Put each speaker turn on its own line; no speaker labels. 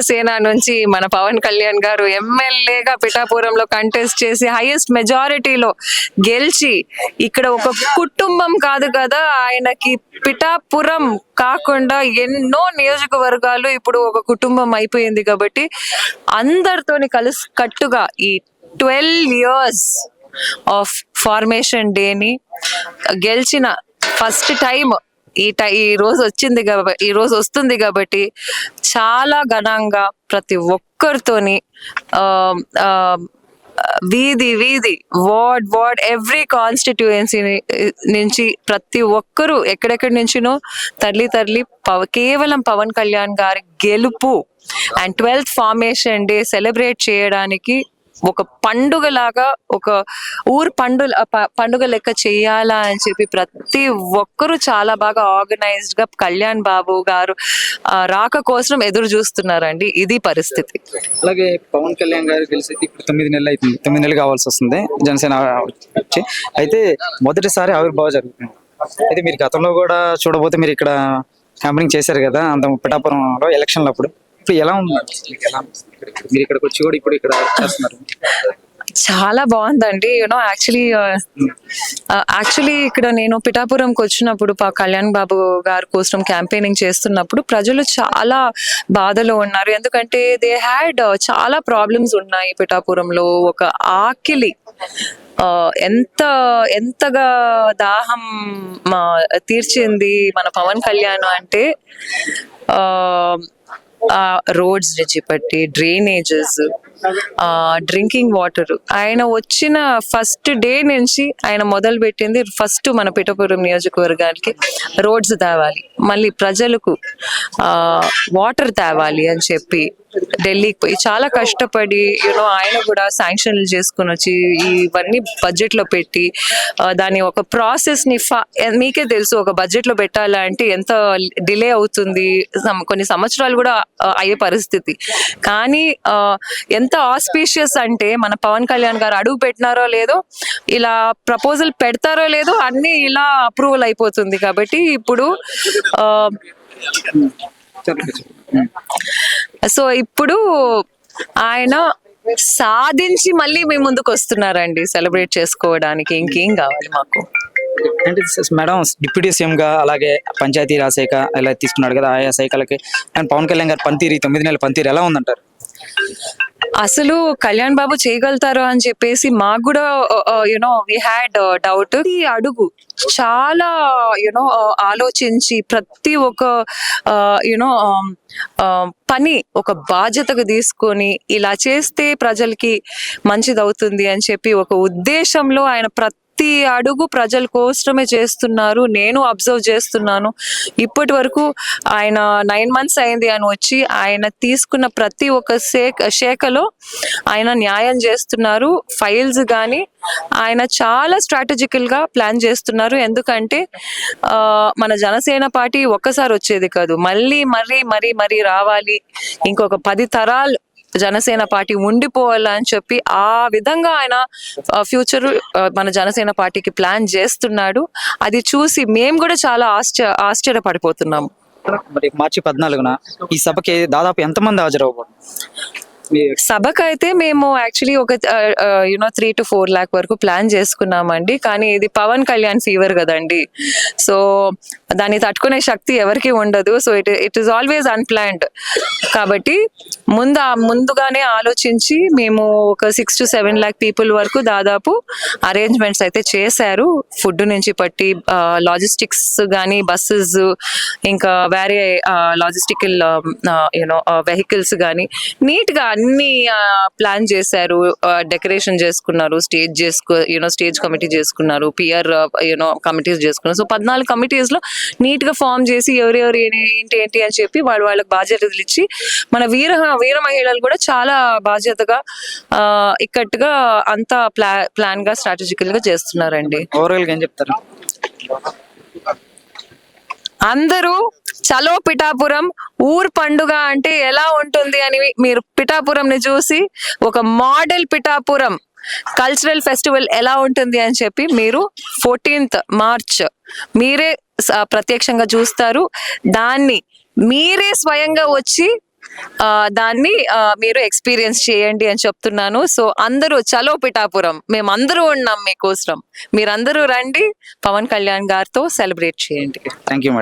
సేన నుంచి మన పవన్ కళ్యాణ్ గారు ఎమ్మెల్యేగా పిఠాపురంలో కంటెస్ట్ చేసి హైయెస్ట్ మెజారిటీలో గెలిచి ఇక్కడ ఒక కుటుంబం కాదు కదా ఆయనకి, పిఠాపురం కాకుండా ఎన్నో నియోజకవర్గాలు ఇప్పుడు ఒక కుటుంబం అయిపోయింది. కాబట్టి అందరితోని కలిసి కట్టుగా ఈ 12 years ఆఫ్ ఫార్మేషన్ డేని గెలిచిన ఫస్ట్ టైం ఈ రోజు వచ్చింది కాబట్టి, ఈ రోజు వస్తుంది కాబట్టి చాలా ఘనంగా ప్రతి ఒక్కరితోని వీధి వీధి వార్డ్ ఎవ్రీ కాన్స్టిట్యుయెన్సీ నుంచి ప్రతి ఒక్కరూ ఎక్కడెక్కడి నుంచినో తరలి కేవలం పవన్ కళ్యాణ్ గారి గెలుపు and 12th formation day celebrate చేయడానికి ఒక పండుగలాగా, ఒక ఊరు పండుగ లెక్క చెయ్యాలా అని చెప్పి ప్రతి ఒక్కరూ చాలా బాగా ఆర్గనైజ్డ్ గా కళ్యాణ్ బాబు గారు రాక కోసం ఎదురు చూస్తున్నారండి. ఇది పరిస్థితి.
అలాగే పవన్ కళ్యాణ్ గారు గెలిచి ఇప్పుడు 9 నెలలు అవుతుంది, 9 నెలలు కావాల్సి వస్తుంది జనసేన వచ్చి. అయితే మొదటిసారి ఆవిర్భావ జరుగుతుంది. అయితే మీరు గతంలో కూడా చూడబోతే మీరు ఇక్కడ క్యాంపెయినింగ్ చేశారు కదా అంత పిఠాపురంలో ఎలక్షన్లు అప్పుడు. ఇప్పుడు ఎలా ఉంది మీరు ఇక్కడికి వచ్చి కూడా ఇప్పుడు ఇక్కడ చేస్తున్నారు?
చాలా బాగుందండి. యాక్చువల్లీ ఇక్కడ నేను పిఠాపురంకి వచ్చినప్పుడు కళ్యాణ్ బాబు గారి కోసం క్యాంపెయినింగ్ చేస్తున్నప్పుడు ప్రజలు చాలా బాధలో ఉన్నారు. ఎందుకంటే దే హ్యాడ్ చాలా ప్రాబ్లమ్స్ ఉన్నాయి పిఠాపురంలో. ఒక ఆకిలి ఎంతగా దాహం తీర్చింది మన పవన్ కళ్యాణ్ అంటే రోడ్స్ నుంచి పట్టి డ్రైనేజెస్, డ్రింకింగ్ వాటర్. ఆయన వచ్చిన ఫస్ట్ డే నుంచి ఆయన మొదలు పెట్టింది ఫస్ట్ మన పిఠాపురం నియోజకవర్గానికి రోడ్స్ తేవాలి, మళ్ళీ ప్రజలకు వాటర్ తేవాలి అని చెప్పి ఢిల్లీకి పోయి చాలా కష్టపడి ఆయన కూడా శాంక్షన్లు చేసుకుని వచ్చి ఇవన్నీ బడ్జెట్ లో పెట్టి దాని ఒక ప్రాసెస్ ని మీకే తెలుసు, ఒక బడ్జెట్ లో పెట్టాలంటే ఎంత డిలే అవుతుంది, కొన్ని సంవత్సరాలు కూడా అయ్యే పరిస్థితి. కానీ ఎంత ఆస్పీషియస్ అంటే మన పవన్ కళ్యాణ్ గారు అడుగు పెట్టినారో లేదో, ఇలా ప్రపోజల్ పెడతారో లేదో అన్ని ఇలా అప్రూవల్ అయిపోతుంది. కాబట్టి ఇప్పుడు సో ఇప్పుడు ఆయన సాధించి మళ్ళీ మీ ముందుకు వస్తున్నారండి సెలబ్రేట్ చేసుకోవడానికి. ఇంకేం కావాలి మాకు?
అంటే మేడం డిప్యూటీ సీఎం గా అలాగే పంచాయతీ రాజ్ శాఖ ఇలా తీసుకున్నాడు కదా, ఆయా శాఖలకి అండ్ పవన్ కళ్యాణ్ గారు పనితీరు 9 నెలల పనితీరు ఎలా ఉందంటారు?
అసలు కళ్యాణ్ బాబు చేయగలుగుతారు అని చెప్పేసి మాకు కూడా వి హ్యాడ్ డౌట్. ఈ అడుగు చాలా ఆలోచించి ప్రతి ఒక్క పని ఒక బాధ్యతగా తీసుకొని ఇలా చేస్తే ప్రజలకి మంచిదవుతుంది అని చెప్పి ఒక ఉద్దేశంలో ఆయన ప్రతి అడుగు ప్రజల కోసమే చేస్తున్నారు. నేను అబ్జర్వ్ చేస్తున్నాను. ఇప్పటి వరకు ఆయన 9 months అయింది అని వచ్చి ఆయన తీసుకున్న ప్రతి ఒక్క శాఖలో ఆయన న్యాయం చేస్తున్నారు. ఫైల్స్ కానీ ఆయన చాలా స్ట్రాటజికల్ గా ప్లాన్ చేస్తున్నారు. ఎందుకంటే మన జనసేన పార్టీ ఒక్కసారి వచ్చేది కాదు, మరీ రావాలి, ఇంకొక 10 తరాలు జనసేన పార్టీ ఉండిపోవాలని చెప్పి ఆ విధంగా ఆయన ఫ్యూచర్ మన జనసేన పార్టీకి ప్లాన్ చేస్తున్నాడు. అది చూసి మేము కూడా చాలా ఆశ్చర్యపడిపోతున్నాము.
మరి మార్చి 14న ఈ సభకి దాదాపు ఎంతమంది హాజరవ్వబోతున్నారు?
సభకైతే మేము యాక్చువల్లీ ఒక 3 to 4 lakh వరకు ప్లాన్ చేసుకున్నామండి. కానీ ఇది పవన్ కళ్యాణ్ ఫీవర్ కదండి, సో దాన్ని తట్టుకునే శక్తి ఎవరికి ఉండదు. So it is always unplanned. కాబట్టి ముందుగానే ఆలోచించి మేము ఒక 6 to 7 lakh పీపుల్ వరకు దాదాపు అరేంజ్మెంట్స్ అయితే చేశారు. ఫుడ్ నుంచి పట్టి లాజిస్టిక్స్ కానీ, బస్సెస్, ఇంకా వేరే లాజిస్టికల్ వెహికల్స్ కానీ నీట్ గా అన్ని ప్లాన్ చేశారు. డెకరేషన్ చేసుకున్నారు, స్టేజ్ కమిటీ చేసుకున్నారు, పిఆర్ కమిటీస్ చేసుకున్నారు. సో 14 కమిటీస్ లో నీట్ గా ఫామ్ చేసి ఎవరెవరు ఏంటి అని చెప్పి వాళ్ళకి బాధ్యతలు ఇచ్చి మన వీర మహిళలు కూడా చాలా బాధ్యతగా ఇక్కట్టుగా అంతా ప్లాన్ గా స్ట్రాటజికల్ గా చేస్తున్నారండి.
ఓవరాల్ గా ఏం చెప్తారు?
అందరూ చలో పిఠాపురం ఊరు పండుగ అంటే ఎలా ఉంటుంది అని మీరు పిఠాపురం ని చూసి ఒక మోడల్ పిఠాపురం కల్చరల్ ఫెస్టివల్ ఎలా ఉంటుంది అని చెప్పి మీరు 14th March మీరే ప్రత్యక్షంగా చూస్తారు. దాన్ని మీరే స్వయంగా వచ్చి దాన్ని మీరు ఎక్స్పీరియన్స్ చేయండి అని చెప్తున్నాను. సో అందరూ చలో పిఠాపురం, మేమందరూ ఉన్నాం మీకోసం, మీరందరూ రండి, పవన్ కళ్యాణ్ గారితో సెలబ్రేట్ చేయండి.
Thank you madam.